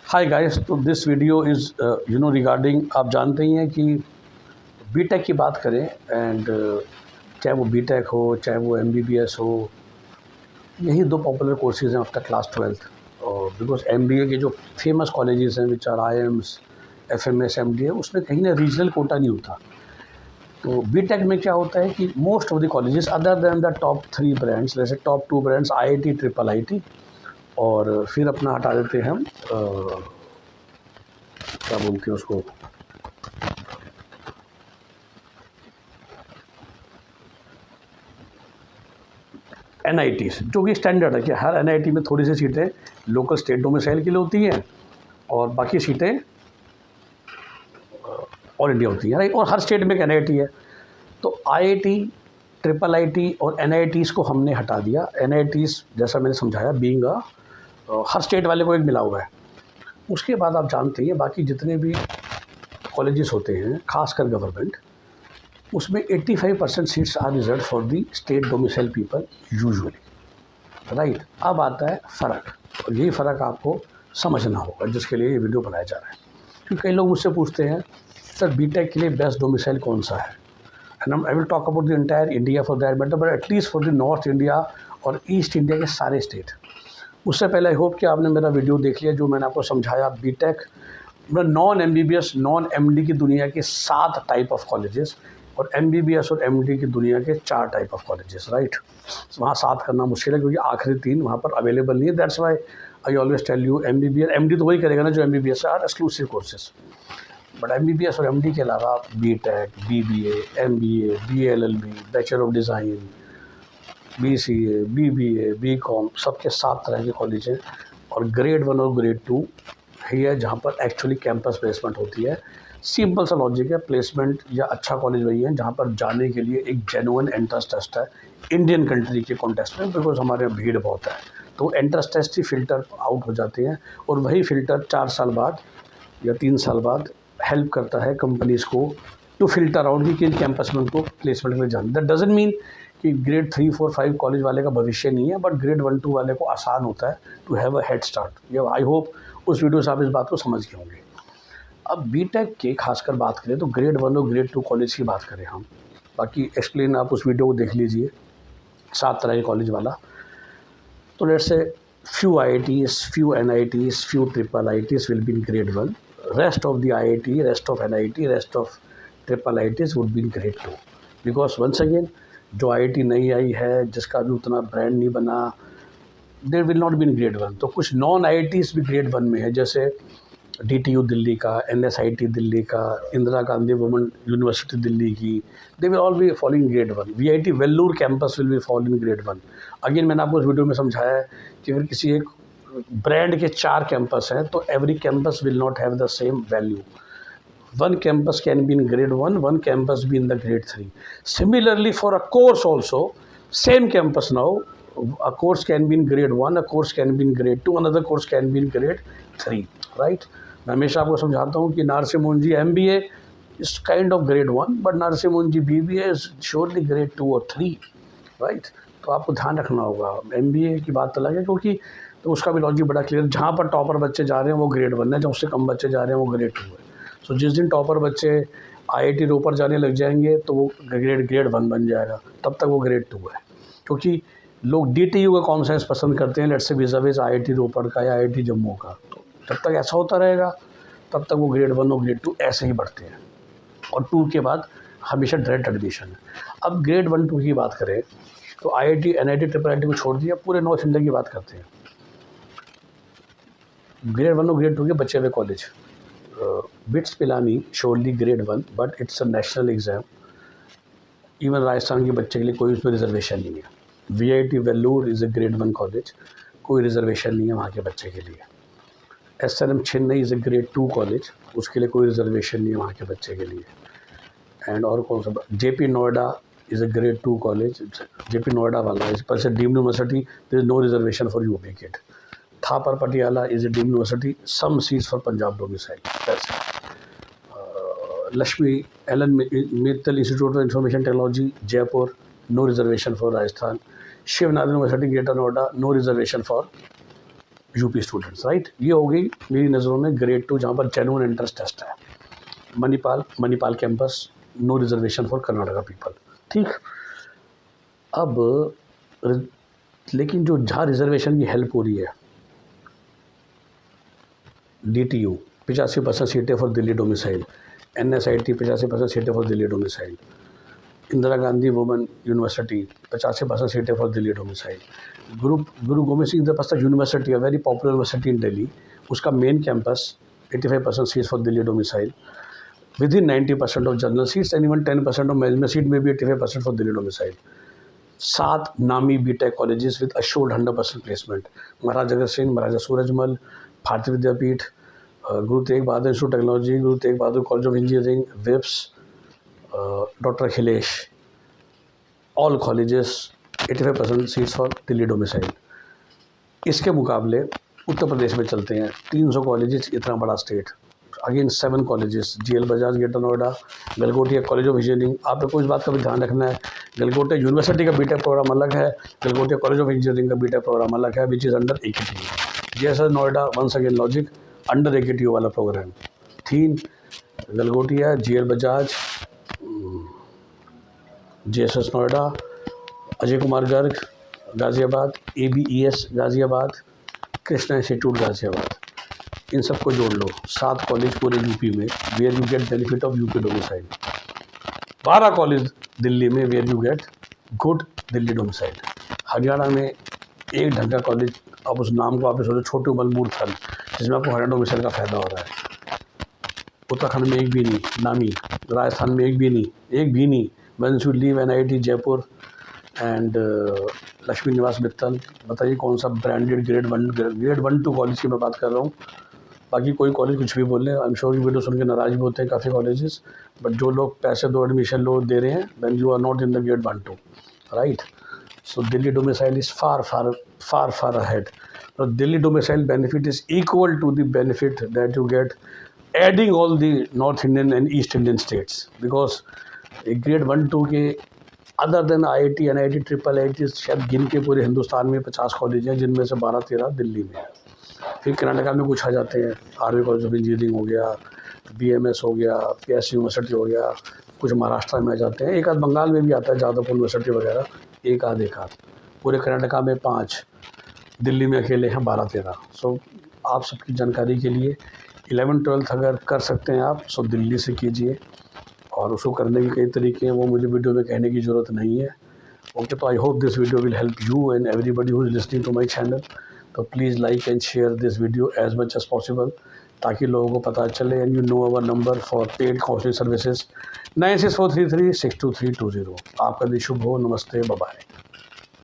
Hi guys, तो this video is regarding, आप जानते ही हैं कि बीटेक की बात करें एंड चाहे वो बीटेक हो चाहे वो एमबीबीएस हो, यही दो पॉपुलर कोर्सेज हैं आफ्टर क्लास 12th। और बिकॉज एमबीए के जो फेमस कॉलेजेस हैं which are IIMs, FMS, MDA, उसमें कहीं ना रीजनल कोटा नहीं होता। तो बीटेक में क्या होता है कि most of the colleges other than the top 3 brands, जैसे top 2 brands IIT, triple IT, और फिर अपना हटा देते हैं हम क्या बोलते हैं उसको, एनआईटीज़, जो कि स्टैंडर्ड है कि हर एनआईटी में थोड़ी सी सीटें लोकल स्टेट डोमिसाइल के लिए होती हैं और बाकी सीटें ऑल इंडिया होती हैं, राइट। और हर स्टेट में एक एनआईटी है। तो आईआईटी, ट्रिपल आईटी और एनआईटीज़ को हमने हटा दिया। एनआईटीज़, जैसा मैंने समझाया, बीइंग हर स्टेट वाले को एक मिला हुआ है। उसके बाद आप जानते हैं बाकी जितने भी कॉलेजेस होते हैं, खासकर गवर्नमेंट, उसमें 85% seats are reserved for the state domicile people usually, right. अब आता है फ़र्क, और यही फ़र्क आपको समझना होगा, जिसके लिए ये वीडियो बनाया जा रहा है। क्योंकि कई लोग मुझसे पूछते हैं, सर बीटेक के लिए बेस्ट डोमिसाइल कौन सा है, and I will talk about the entire India for that matter, but at least for the north India और ईस्ट इंडिया के सारे स्टेट। उससे पहले आई होप कि आपने मेरा वीडियो देख लिया, जो मैंने आपको समझाया BTech, non MBBS, non MD की दुनिया के 7 टाइप ऑफ कॉलेजेस, और एमबीबीएस और एमडी की दुनिया के 4 टाइप ऑफ कॉलेजेस, राइट। वहाँ 7 करना मुश्किल है क्योंकि आखिरी 3 वहाँ पर अवेलेबल नहीं है। That's why I always tell you, MBBS, MD तो वही करेगा ना जो MBBS are exclusive courses, but MBBS और एमडी के अलावा BTech, BBA, MBA, BLLB, bachelor of design, BCA, BBA, BCom, सबके 7 तरह के कॉलेज हैं। और ग्रेड 1 और ग्रेड 2 ही है जहाँ पर एक्चुअली कैंपस प्लेसमेंट होती है। सिंपल सा लॉजिक है, प्लेसमेंट या अच्छा कॉलेज वही है जहाँ पर जाने के लिए एक जेन्युइन एंट्रेंस टेस्ट है इंडियन कंट्री के कॉन्टेस्ट में, बिकॉज हमारे यहाँ भीड़ बहुत है। तो एंट्रेंस टेस्ट ही फ़िल्टर आउट हो जाते हैं, और वही फ़िल्टर 4 साल बाद या 3 साल बाद हेल्प करता है कंपनीज़ को टू फिल्टर आउट कि किन कैंपस में उनको प्लेसमेंट में जाना। दैट डजंट मीन कि ग्रेड 3, 4, 5 कॉलेज वाले का भविष्य नहीं है, बट ग्रेड 1, 2 वाले को आसान होता है to have a head start. ये आई होप उस वीडियो से आप इस बात को समझ गए होंगे। अब बीटेक के खासकर बात करें तो ग्रेड 1 और ग्रेड 2 कॉलेज की बात करें हम, बाकी एक्सप्लेन आप उस वीडियो को देख लीजिए, 7 तरह के कॉलेज वाला। तो let's say few IITs, few NITs, few triple IITs will be in grade 1. Rest of the IIT, rest of NIT, rest of triple IITs would be in grade 2. Because once again, जो IIT नई आई है, जिसका भी उतना brand नहीं बना, there will not be in grade 1। तो कुछ नॉन IITs भी ग्रेड 1 में है, जैसे DTU दिल्ली का, NSIT दिल्ली का, इंदिरा गांधी वुमेन यूनिवर्सिटी दिल्ली की, they will all be following grade 1। VIT Vellore campus will be following grade 1। Again मैंने आपको इस वीडियो में समझाया है कि अगर किसी एक ब्रांड के 4 कैंपस हैं तो every campus will not have the same value. One campus can be in grade 1, one campus be in the grade 3. Similarly, for a course also, same campus now, a course can be in grade 1, a course can be in grade 2, another course can be in grade 3, right? मैं हमेशा आपको समझाता हूँ कि नारसी मुंजी MBA is kind of grade 1, but Narsee मुंजी BBA is surely grade 2 or 3, right? तो आपको ध्यान रखना होगा। MBA की बात अलग है क्योंकि तो उसका भी लॉजिक बड़ा क्लियर, जहाँ पर टॉपर बच्चे जा रहे हैं वो ग्रेड 1 है, जहाँ उससे कम बच्चे जा रहे हैं वो ग्रेड 2 है। सो जिस दिन टॉपर बच्चे IIT रोपर जाने लग जाएंगे तो वो ग्रेड 1 बन जाएगा, तब तक वो ग्रेड 2 है। क्योंकि लोग DTU का कॉम साइंस पसंद करते हैं, let's say vis-a-vis IIT Ropar का या IIT जम्मू का, तो जब तक ऐसा होता रहेगा तब तक वो ग्रेड 1 और ग्रेड 2 ऐसे ही बढ़ते हैं, और 2 के बाद हमेशा डायरेक्ट एडमिशन है। अब ग्रेड 1, 2 की बात करें तो IIT, NIT, ट्रिपल IIT को छोड़ दिया, पूरे नॉर्थ इंडिया की बात करते हैं। ग्रेड 1 और ग्रेड 2 के बचे हुए college, bits Pilani surely grade 1, but it's a national exam. Even Rajasthan के बच्चे के लिए कोई उसमें रिजर्वेशन नहीं है। VIT Vellore is a grade 1 college, कोई रिजर्वेशन नहीं है वहाँ के बच्चे के लिए। SRM Chennai is a grade 2 college, उसके लिए कोई रिजर्वेशन नहीं है वहाँ के बच्चे के लिए। एंड और कौन सा, JP Noida is a grade 2 college, JP Noida वाला, इस पर से deemed university, there is no reservation for UP kid. Thapar Patiala is a deemed university, some seats for Punjab domicile, that's it. Lakshmi Allen Mittal institute of information technology Jaipur, no reservation for Rajasthan. Shivnath university Greater Noida, no reservation for UP students, right. ये हो गई मेरी नज़रों में grade 2 जहाँ पर genuine entrance test है। Manipal campus, no reservation for Karnataka people, ठीक। अब लेकिन जो जहाँ रिजर्वेशन की हेल्प हो रही है, DTU 85% सीटें फॉर दिल्ली डोमिसाइल, NSIT 85% सीटें for Delhi domicile, Indira Gandhi women university 85% सीटें for Delhi domicile, Guru Gobind Singh Indraprastha university, a very popular university in Delhi, उसका main campus 85% seats for Delhi domicile, within 90% of general seats and even 10% of management seat में भी 85% for Delhi domicile. 7 नामी BTech colleges with assured 100% placement, Maharaja Agrasen Singh, Maharaja Surajmal, Bharati Vidyapeeth, Guru Tegh Bahadur institute of technology, Guru Tegh Bahadur college of engineering, VIPS, doctor Akhilesh, all colleges 85% seats for Delhi domicile. इसके मुकाबले उत्तर प्रदेश में चलते हैं, 300 colleges, इतना बड़ा state, again 7 colleges, GL Bajaj greater Noida, Galgotia college of engineering. आप लोग को इस बात का भी ध्यान रखना है, गलगोटिया यूनिवर्सिटी का बीटेक प्रोग्राम अलग है, गलगोटिया कॉलेज ऑफ इंजीनियरिंग का बीटेक प्रोग्राम अलग है, which is under AKTU। JSS Noida, once again logic, under AKTU वाला programme. 3 Galgotia, GL Bajaj, JSS Noida, Ajay Kumar Garg Ghaziabad, ABES Ghaziabad, Krishna institute Ghaziabad, इन सबको जोड़ लो, 7 कॉलेज पूरे यूपी में, where you get benefit of UP domicile. 12 college Delhi में, where you get good Delhi domicile. Haryana में एक ढंग का कॉलेज, अब उस नाम को आप सोचो, छोटू बलमूर थल, जिसमें आपको हरियाणा डोमिसाइल का फ़ायदा हो रहा है। उत्तराखंड में एक भी नहीं, नामी, राजस्थान में एक भी नहीं। Once you leave NIT Jaipur and Lakshmi Niwas Mittal, बताइए कौन सा ब्रांडेड ग्रेड 1 2 कॉलेज की मैं बात कर रहा हूँ। बाकी कोई कॉलेज कुछ भी बोल रहे हैं, आई एम श्योर ये वीडियो सुन के नाराज़ भी होते हैं काफ़ी कॉलेजेस, बट जो लोग पैसे दो एडमिशन लो दे रहे हैं, then you are not in the grade 1 2, right. So Delhi domicile is far ahead. Now Delhi domicile benefit is equal to the benefit that you get adding all the North Indian and East Indian states, because grade 1 2 के other than IIT NIT IIIT शायद गिन के पूरे हिंदुस्तान में 50 college हैं, जिनमें से 12-13 दिल्ली में है। फिर कर्नाटका में कुछ आ जाते हैं, आर्मी कॉलेज ऑफ इंजीनियरिंग हो गया, BMS हो गया, PS यूनिवर्सिटी हो गया, कुछ महाराष्ट्र में आ जाते हैं, एक आध बंगाल में भी आता है, जादवपुर यूनिवर्सिटी वगैरह, एक आध पूरे कर्नाटका में 5, दिल्ली में अकेले हैं 12-13। सो आप सबकी जानकारी के लिए 11th-12th अगर कर सकते हैं आप, सो दिल्ली से कीजिए, और उसको करने के कई तरीके हैं, वो मुझे वीडियो में कहने की ज़रूरत नहीं है। ओके, तो I hope this video will help you and everybody who is listening to my channel. तो please like and share this video as much as possible, ताकि लोगों को पता चले। And you know our number for paid counselling services 9643362320। आपका दिन शुभ हो। नमस्ते, बाय बाय।